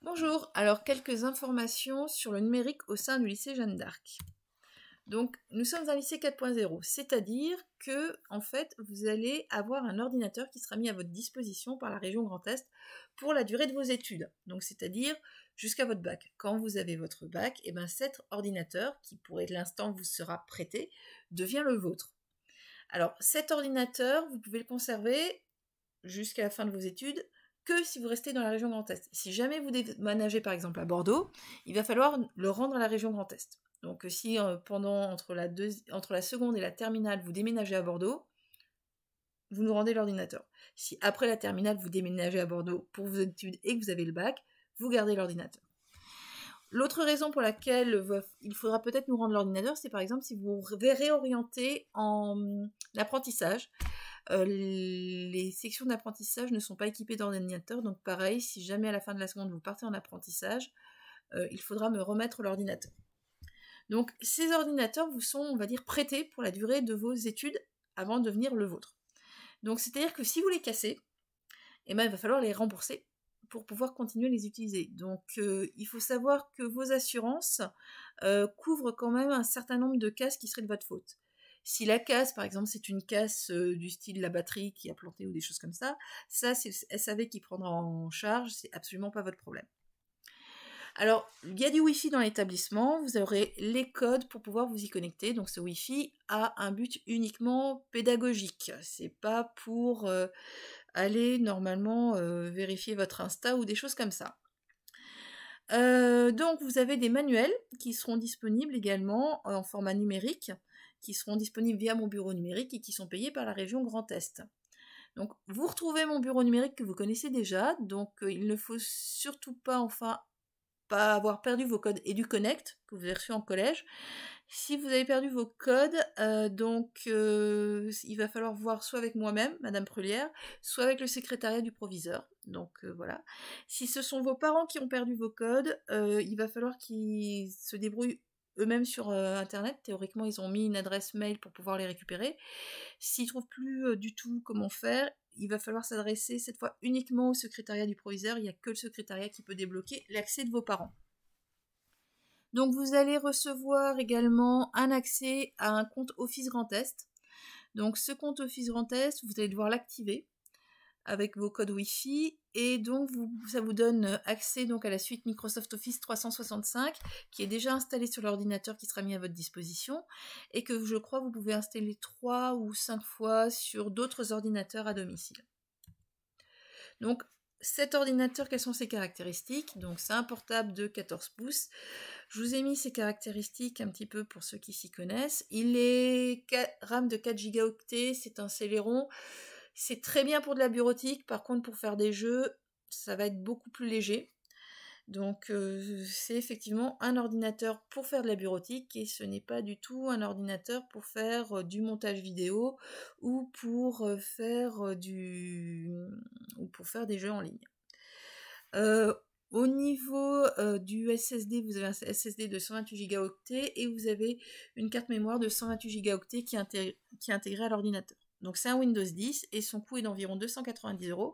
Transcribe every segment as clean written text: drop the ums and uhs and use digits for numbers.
Bonjour, alors quelques informations sur le numérique au sein du lycée Jeanne d'Arc. Donc nous sommes un lycée 4.0, c'est-à-dire que en fait vous allez avoir un ordinateur qui sera mis à votre disposition par la région Grand Est pour la durée de vos études. Donc c'est-à-dire jusqu'à votre bac. Quand vous avez votre bac, et bien cet ordinateur, qui pour l'instant vous sera prêté, devient le vôtre. Alors cet ordinateur, vous pouvez le conserver jusqu'à la fin de vos études que si vous restez dans la région Grand Est. Si jamais vous déménagez par exemple à Bordeaux, il va falloir le rendre à la région Grand Est. Donc si entre la seconde et la terminale vous déménagez à Bordeaux, vous nous rendez l'ordinateur. Si après la terminale vous déménagez à Bordeaux pour vos études et que vous avez le bac, vous gardez l'ordinateur. L'autre raison pour laquelle il faudra peut-être nous rendre l'ordinateur, c'est par exemple si vous réorientez en apprentissage. Les sections d'apprentissage ne sont pas équipées d'ordinateur, donc pareil, si jamais à la fin de la seconde vous partez en apprentissage, il faudra me remettre l'ordinateur. Donc ces ordinateurs vous sont, on va dire, prêtés pour la durée de vos études avant de devenir le vôtre. Donc c'est-à-dire que si vous les cassez, eh ben, il va falloir les rembourser pour pouvoir continuer à les utiliser. Donc il faut savoir que vos assurances couvrent quand même un certain nombre de casses qui seraient de votre faute. Si la casse, par exemple, c'est une casse du style la batterie qui a planté ou des choses comme ça c'est le SAV qui prendra en charge, c'est absolument pas votre problème. Alors, il y a du Wi-Fi dans l'établissement, vous aurez les codes pour pouvoir vous y connecter. Donc ce Wi-Fi a un but uniquement pédagogique. C'est pas pour aller normalement vérifier votre Insta ou des choses comme ça. Donc vous avez des manuels qui seront disponibles également en format numérique, qui seront disponibles via mon bureau numérique et qui sont payés par la région Grand Est. Donc vous retrouvez mon bureau numérique que vous connaissez déjà, donc il ne faut surtout pas pas avoir perdu vos codes EduConnect que vous avez reçus en collège. Si vous avez perdu vos codes, il va falloir voir soit avec moi-même, Madame Prulière, soit avec le secrétariat du proviseur. Donc voilà. Si ce sont vos parents qui ont perdu vos codes, il va falloir qu'ils se débrouillent eux-mêmes sur Internet. Théoriquement, ils ont mis une adresse mail pour pouvoir les récupérer. S'ils ne trouvent plus du tout comment faire, il va falloir s'adresser cette fois uniquement au secrétariat du proviseur. Il n'y a que le secrétariat qui peut débloquer l'accès de vos parents. Donc vous allez recevoir également un accès à un compte Office Grand Est. Donc ce compte Office Grand Est, vous allez devoir l'activer avec vos codes Wi-Fi et donc ça vous donne accès donc à la suite Microsoft Office 365 qui est déjà installée sur l'ordinateur qui sera mis à votre disposition et que je crois vous pouvez installer 3 ou 5 fois sur d'autres ordinateurs à domicile. Donc cet ordinateur, quelles sont ses caractéristiques? Donc c'est un portable de 14 pouces. Je vous ai mis ses caractéristiques un petit peu pour ceux qui s'y connaissent. Il est RAM de 4 Go, c'est un Celeron. C'est très bien pour de la bureautique, par contre pour faire des jeux, ça va être beaucoup plus léger. Donc c'est effectivement un ordinateur pour faire de la bureautique et ce n'est pas du tout un ordinateur pour faire du montage vidéo ou pour faire des jeux en ligne. Au niveau du SSD, vous avez un SSD de 128 Go et vous avez une carte mémoire de 128 Go qui est intégrée à l'ordinateur. Donc c'est un Windows 10 et son coût est d'environ 290 €.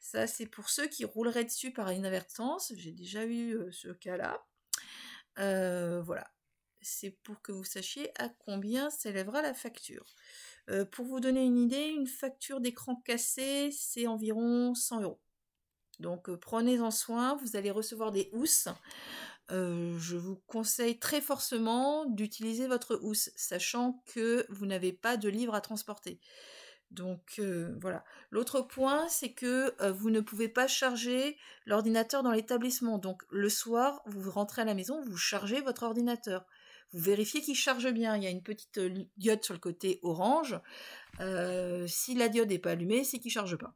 Ça c'est pour ceux qui rouleraient dessus par inadvertance. J'ai déjà eu ce cas-là. Voilà. C'est pour que vous sachiez à combien s'élèvera la facture. Pour vous donner une idée, une facture d'écran cassé, c'est environ 100 €. Donc prenez-en soin, vous allez recevoir des housses. Je vous conseille très fortement d'utiliser votre housse, sachant que vous n'avez pas de livre à transporter. Donc voilà. L'autre point, c'est que vous ne pouvez pas charger l'ordinateur dans l'établissement. Donc le soir, vous rentrez à la maison, vous chargez votre ordinateur. Vous vérifiez qu'il charge bien. Il y a une petite diode sur le côté orange. Si la diode n'est pas allumée, c'est qu'il ne charge pas.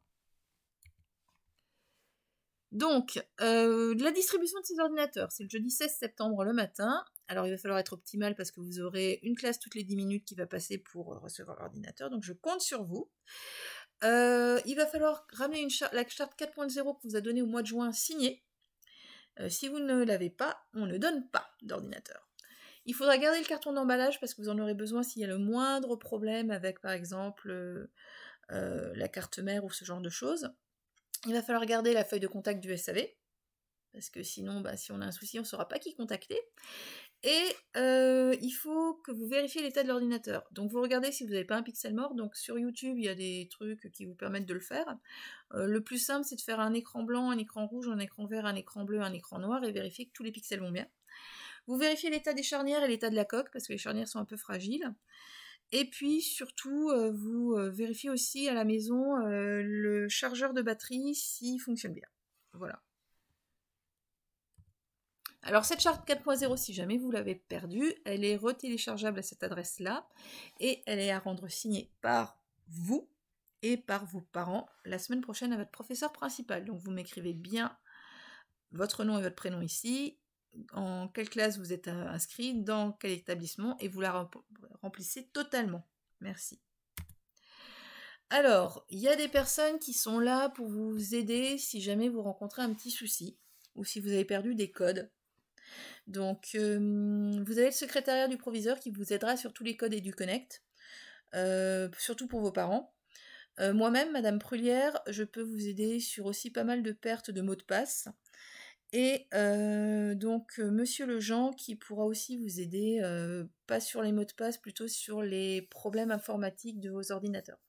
Donc, la distribution de ces ordinateurs, c'est le jeudi 16 septembre le matin. Alors, il va falloir être optimal parce que vous aurez une classe toutes les 10 minutes qui va passer pour recevoir l'ordinateur. Donc, je compte sur vous. Il va falloir ramener la charte 4.0 que vous a donnée au mois de juin signée. Si vous ne l'avez pas, on ne donne pas d'ordinateur. Il faudra garder le carton d'emballage parce que vous en aurez besoin s'il y a le moindre problème avec, par exemple, la carte mère ou ce genre de choses. Il va falloir garder la feuille de contact du SAV. parce que sinon, bah, si on a un souci, on ne saura pas qui contacter. Et il faut que vous vérifiez l'état de l'ordinateur. Donc vous regardez si vous n'avez pas un pixel mort. Donc sur YouTube, il y a des trucs qui vous permettent de le faire. Le plus simple, c'est de faire un écran blanc, un écran rouge, un écran vert, un écran bleu, un écran noir et vérifier que tous les pixels vont bien. Vous vérifiez l'état des charnières et l'état de la coque, parce que les charnières sont un peu fragiles. Et puis surtout, vous vérifiez aussi à la maison le chargeur de batterie s'il fonctionne bien. Voilà. Alors cette charte 4.0, si jamais vous l'avez perdue, elle est retéléchargeable à cette adresse-là et elle est à rendre signée par vous et par vos parents la semaine prochaine à votre professeur principal. Donc vous m'écrivez bien votre nom et votre prénom ici, en quelle classe vous êtes inscrit, dans quel établissement, et vous la remplissez totalement. Merci. Alors, il y a des personnes qui sont là pour vous aider si jamais vous rencontrez un petit souci ou si vous avez perdu des codes. Donc, vous avez le secrétariat du proviseur qui vous aidera sur tous les codes EduConnect, surtout pour vos parents. Moi-même, Madame Prulière, je peux vous aider sur aussi pas mal de pertes de mots de passe. Et donc, Monsieur Lejean qui pourra aussi vous aider, pas sur les mots de passe, plutôt sur les problèmes informatiques de vos ordinateurs.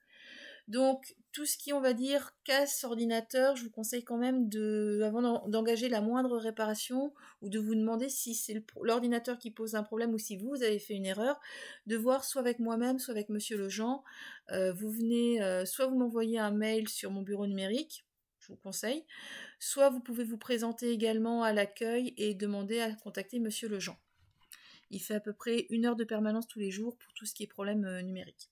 Donc, tout ce qui, on va dire, casse ordinateur, je vous conseille quand même avant d'engager la moindre réparation ou de vous demander si c'est l'ordinateur qui pose un problème ou si vous avez fait une erreur, de voir soit avec moi-même, soit avec Monsieur Lejean. Vous venez, soit vous m'envoyez un mail sur mon bureau numérique, je vous conseille, soit vous pouvez vous présenter également à l'accueil et demander à contacter Monsieur Lejean. Il fait à peu près 1 heure de permanence tous les jours pour tout ce qui est problème numérique.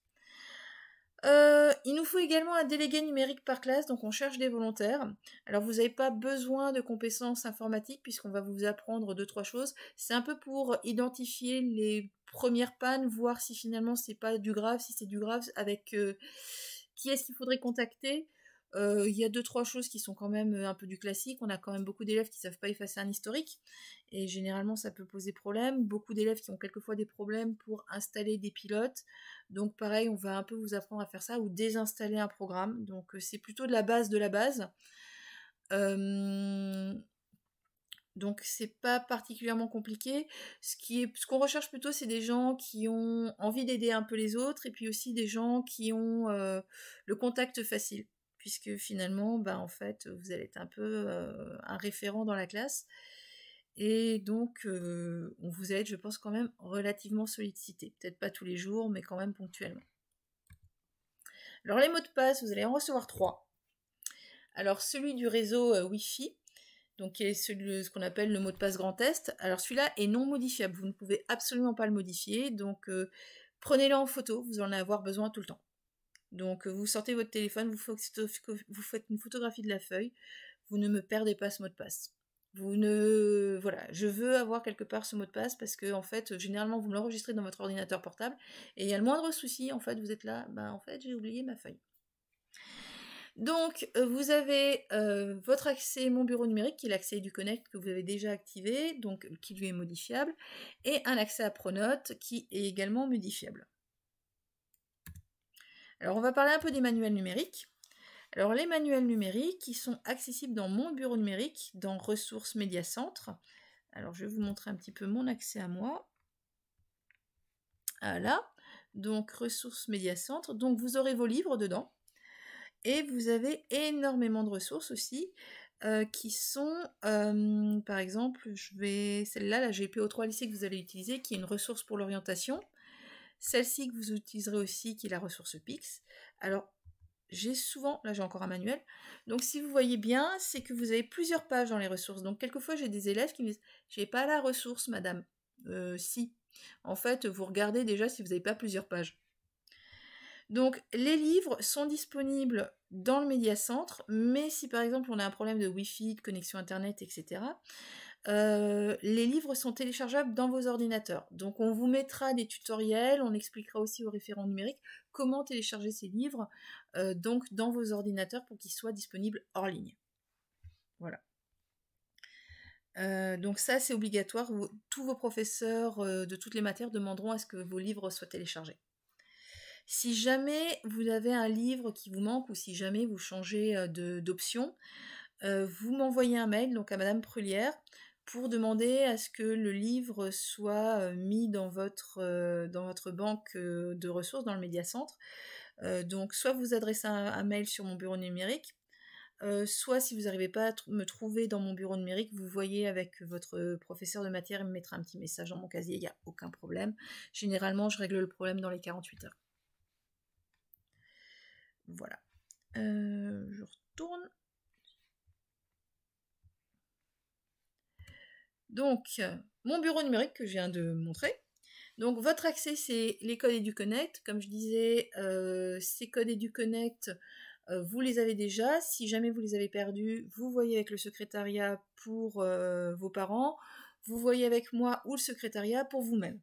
Il nous faut également un délégué numérique par classe, donc on cherche des volontaires. Alors vous n'avez pas besoin de compétences informatiques puisqu'on va vous apprendre 2-3 choses. C'est un peu pour identifier les premières pannes, voir si finalement c'est pas du grave, si c'est du grave, avec qui est-ce qu'il faudrait contacter. Il y a 2-3 choses qui sont quand même un peu du classique. On a quand même beaucoup d'élèves qui ne savent pas effacer un historique. Et généralement, ça peut poser problème. Beaucoup d'élèves qui ont quelquefois des problèmes pour installer des pilotes. Donc pareil, on va un peu vous apprendre à faire ça ou désinstaller un programme. Donc c'est plutôt de la base de la base. Donc c'est pas particulièrement compliqué. Ce qu'on recherche plutôt, c'est des gens qui ont envie d'aider un peu les autres et puis aussi des gens qui ont le contact facile. Puisque finalement, bah, en fait, vous allez être un peu un référent dans la classe. Et donc, on vous aide, je pense, quand même relativement sollicité. Peut-être pas tous les jours, mais quand même ponctuellement. Alors, les mots de passe, vous allez en recevoir 3. Alors, celui du réseau Wi-Fi, donc qui est ce qu'on appelle le mot de passe Grand Est. Alors, celui-là est non modifiable. Vous ne pouvez absolument pas le modifier. Donc, prenez-le en photo. Vous en allez avoir besoin tout le temps. Donc, vous sortez votre téléphone, vous faites une photographie de la feuille, vous ne me perdez pas ce mot de passe. Voilà, je veux avoir quelque part ce mot de passe parce que, en fait, généralement, vous me l'enregistrez dans votre ordinateur portable et il y a le moindre souci, en fait, vous êtes là, en fait, j'ai oublié ma feuille. Donc, vous avez votre accès Mon Bureau Numérique, qui est l'accès EduConnect que vous avez déjà activé, donc qui lui est modifiable, et un accès à Pronote qui est également modifiable. Alors, on va parler un peu des manuels numériques. Alors, les manuels numériques, qui sont accessibles dans Mon Bureau Numérique, dans Ressources Média Centre. Alors, je vais vous montrer un petit peu mon accès à moi. Voilà. Donc, Ressources Média Centre. Donc, vous aurez vos livres dedans. Et vous avez énormément de ressources aussi, qui sont, par exemple, celle-là, la GPO3 lycée que vous allez utiliser, qui est une ressource pour l'orientation. Celle-ci que vous utiliserez aussi, qui est la ressource PIX. Alors, j'ai encore un manuel. Donc, si vous voyez bien, c'est que vous avez plusieurs pages dans les ressources. Donc, quelquefois, j'ai des élèves qui me disent « J'ai pas la ressource, madame. » Si. En fait, vous regardez déjà si vous n'avez pas plusieurs pages. Donc, les livres sont disponibles dans le médiacentre, mais si par exemple on a un problème de Wi-Fi, de connexion Internet, etc., les livres sont téléchargeables dans vos ordinateurs. Donc, on vous mettra des tutoriels, on expliquera aussi aux référents numériques comment télécharger ces livres donc dans vos ordinateurs pour qu'ils soient disponibles hors ligne. Voilà. Donc ça, c'est obligatoire. Tous vos professeurs de toutes les matières demanderont à ce que vos livres soient téléchargés. Si jamais vous avez un livre qui vous manque ou si jamais vous changez d'option, vous m'envoyez un mail donc à Madame Prulière pour demander à ce que le livre soit mis dans votre banque de ressources dans le médiacentre. Donc soit vous adressez un mail sur mon bureau numérique, soit si vous n'arrivez pas à me trouver dans mon bureau numérique, vous voyez avec votre professeur de matière, il me mettra un petit message dans mon casier, il n'y a aucun problème. Généralement, je règle le problème dans les 48 heures. Voilà. Je retourne. Donc, mon bureau numérique que je viens de montrer. Donc, votre accès, c'est les codes EduConnect. Comme je disais, ces codes EduConnect, vous les avez déjà. Si jamais vous les avez perdus, vous voyez avec le secrétariat pour vos parents. Vous voyez avec moi ou le secrétariat pour vous-même.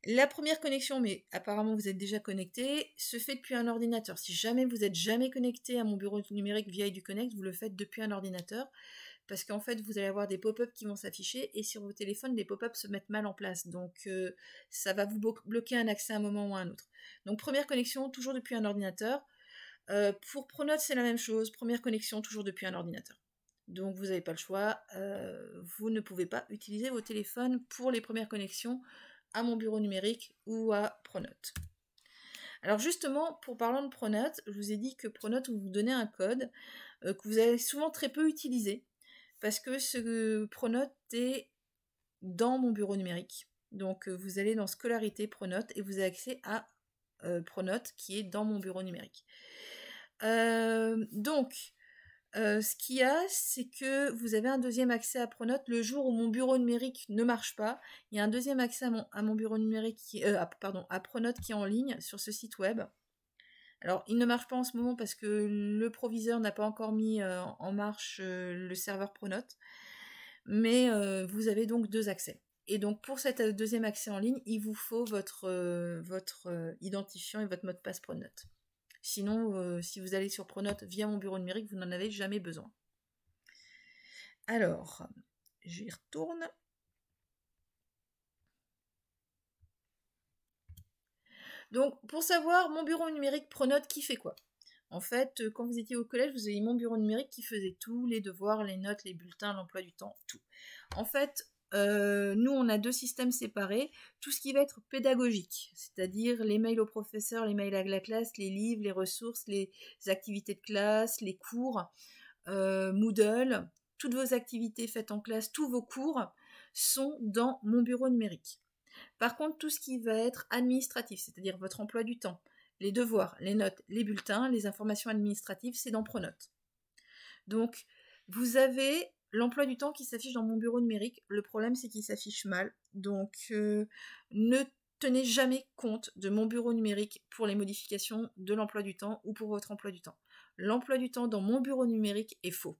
La première connexion, mais apparemment vous êtes déjà connecté, se fait depuis un ordinateur. Si jamais vous n'êtes jamais connecté à mon bureau numérique via EduConnect, vous le faites depuis un ordinateur. Parce qu'en fait, vous allez avoir des pop-up qui vont s'afficher et sur vos téléphones, les pop-up se mettent mal en place. Donc, ça va vous bloquer un accès à un moment ou à un autre. Donc, première connexion, toujours depuis un ordinateur. Pour Pronote, c'est la même chose. Première connexion, toujours depuis un ordinateur. Donc, vous n'avez pas le choix. Vous ne pouvez pas utiliser vos téléphones pour les premières connexions à mon bureau numérique ou à Pronote. Alors justement, pour parler de Pronote, je vous ai dit que Pronote vous donnait un code que vous avez souvent très peu utilisé. Parce que ce Pronote est dans mon bureau numérique. Donc vous allez dans Scolarité Pronote et vous avez accès à Pronote qui est dans mon bureau numérique. Ce qu'il y a, c'est que vous avez un deuxième accès à Pronote le jour où mon bureau numérique ne marche pas. Il y a un deuxième accès à mon bureau numérique, à Pronote qui est en ligne sur ce site web. Alors, il ne marche pas en ce moment parce que le proviseur n'a pas encore mis en marche le serveur Pronote. Mais vous avez donc deux accès. Et donc, pour cet deuxième accès en ligne, il vous faut votre identifiant et votre mot de passe Pronote. Sinon, si vous allez sur Pronote via mon bureau numérique, vous n'en avez jamais besoin. Alors, j'y retourne. Donc, pour savoir, mon bureau numérique Pronote, qui fait quoi? En fait, quand vous étiez au collège, vous avez mon bureau numérique qui faisait tout, les devoirs, les notes, les bulletins, l'emploi du temps, tout. En fait, nous, on a deux systèmes séparés. Tout ce qui va être pédagogique, c'est-à-dire les mails aux professeurs, les mails à la classe, les livres, les ressources, les activités de classe, les cours, Moodle, toutes vos activités faites en classe, tous vos cours sont dans mon bureau numérique. Par contre, tout ce qui va être administratif, c'est-à-dire votre emploi du temps, les devoirs, les notes, les bulletins, les informations administratives, c'est dans Pronote. Donc, vous avez l'emploi du temps qui s'affiche dans mon bureau numérique. Le problème, c'est qu'il s'affiche mal. Donc, ne tenez jamais compte de mon bureau numérique pour les modifications de l'emploi du temps ou pour votre emploi du temps. L'emploi du temps dans mon bureau numérique est faux.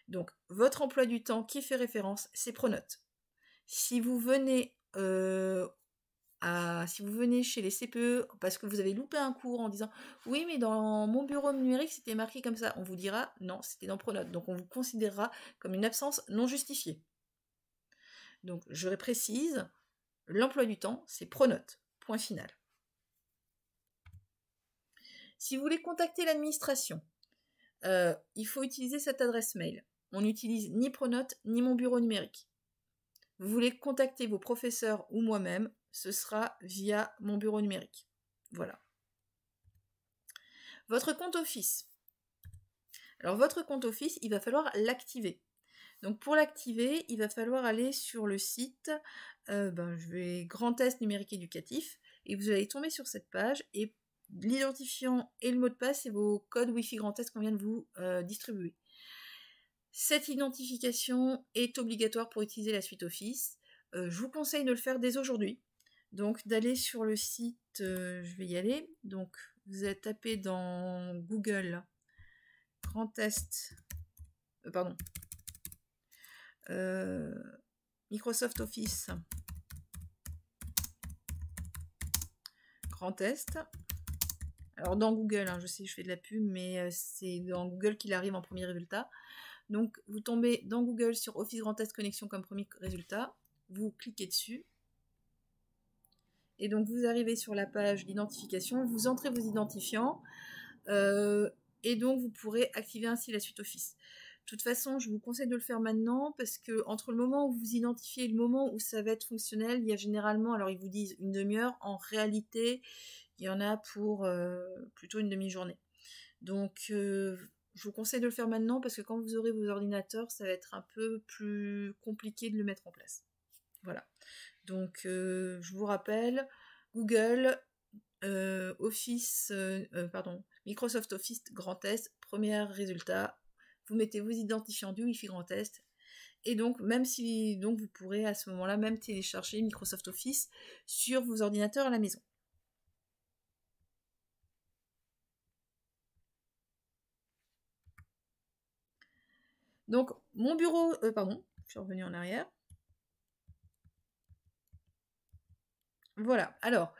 Donc, votre emploi du temps qui fait référence, c'est Pronote. Si vous venez chez les CPE parce que vous avez loupé un cours en disant oui mais dans mon bureau numérique c'était marqué comme ça, on vous dira non c'était dans Pronote, donc on vous considérera comme une absence non justifiée. Donc je précise, l'emploi du temps c'est Pronote, point final. Si vous voulez contacter l'administration, il faut utiliser cette adresse mail. On n'utilise ni Pronote ni mon bureau numérique. Vous voulez contacter vos professeurs ou moi-même, ce sera via mon bureau numérique. Voilà. Votre compte Office. Alors votre compte Office, il va falloir l'activer. Donc pour l'activer, il va falloir aller sur le site je vais Grand Test numérique éducatif et vous allez tomber sur cette page et l'identifiant et le mot de passe, c'est vos codes Wi-Fi Grand Test qu'on vient de vous distribuer. Cette identification est obligatoire pour utiliser la suite Office. Je vous conseille de le faire dès aujourd'hui. Donc d'aller sur le site, je vais y aller. Donc vous allez taper dans Google Grand Test, Microsoft Office Grand Test. Alors dans Google, je sais que je fais de la pub, mais c'est dans Google qu'il arrive en premier résultat. Donc vous tombez dans Google sur Office Grand Test Connexion comme premier résultat, vous cliquez dessus, et donc vous arrivez sur la page d'identification, vous entrez vos identifiants, et donc vous pourrez activer ainsi la suite Office. toute façon, je vous conseille de le faire maintenant parce que entre le moment où vous identifiez et le moment où ça va être fonctionnel, il y a généralement, alors ils vous disent une demi-heure, en réalité, il y en a pour plutôt une demi-journée. Donc, je vous conseille de le faire maintenant parce que quand vous aurez vos ordinateurs, ça va être un peu plus compliqué de le mettre en place. Voilà. Donc, je vous rappelle, Google, Microsoft Office Grand Est, premier résultat, vous mettez vos identifiants du Wi-Fi Grand Est, et donc même si donc vous pourrez à ce moment-là même télécharger Microsoft Office sur vos ordinateurs à la maison. Donc mon bureau, je suis revenue en arrière. Voilà, alors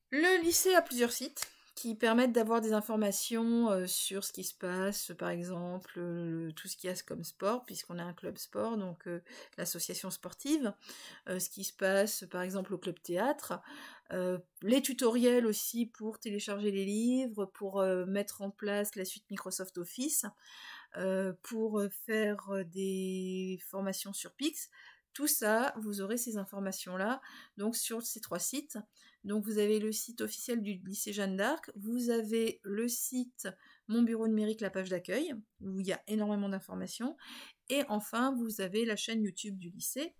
le lycée a plusieurs sites qui permettent d'avoir des informations sur ce qui se passe, par exemple tout ce qu'il y a comme sport, puisqu'on a un club sport, donc l'association sportive, ce qui se passe par exemple au club théâtre, les tutoriels aussi pour télécharger les livres, pour mettre en place la suite Microsoft Office, pour faire des formations sur Pix. Tout ça, vous aurez ces informations-là donc sur ces 3 sites. Donc vous avez le site officiel du lycée Jeanne d'Arc, vous avez le site Mon bureau numérique, la page d'accueil, où il y a énormément d'informations, et enfin vous avez la chaîne YouTube du lycée,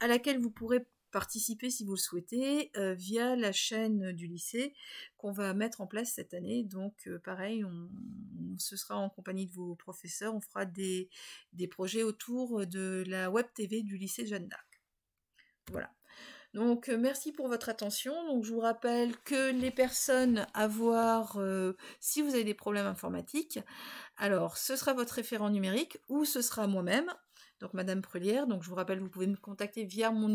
à laquelle vous pourrez participer si vous le souhaitez via la chaîne du lycée qu'on va mettre en place cette année. Donc pareil, ce sera en compagnie de vos professeurs, on fera des projets autour de la web TV du lycée Jeanne d'Arc. Voilà. Donc merci pour votre attention. Donc je vous rappelle que les personnes à voir si vous avez des problèmes informatiques, alors ce sera votre référent numérique ou ce sera moi-même, donc Madame Prulière. Donc je vous rappelle, vous pouvez me contacter via mon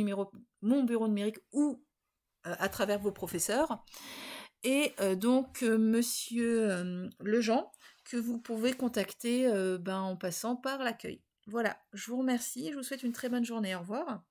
bureau numérique ou à travers vos professeurs. Et donc Monsieur Lejean, que vous pouvez contacter en passant par l'accueil. Voilà, je vous remercie, je vous souhaite une très bonne journée, au revoir.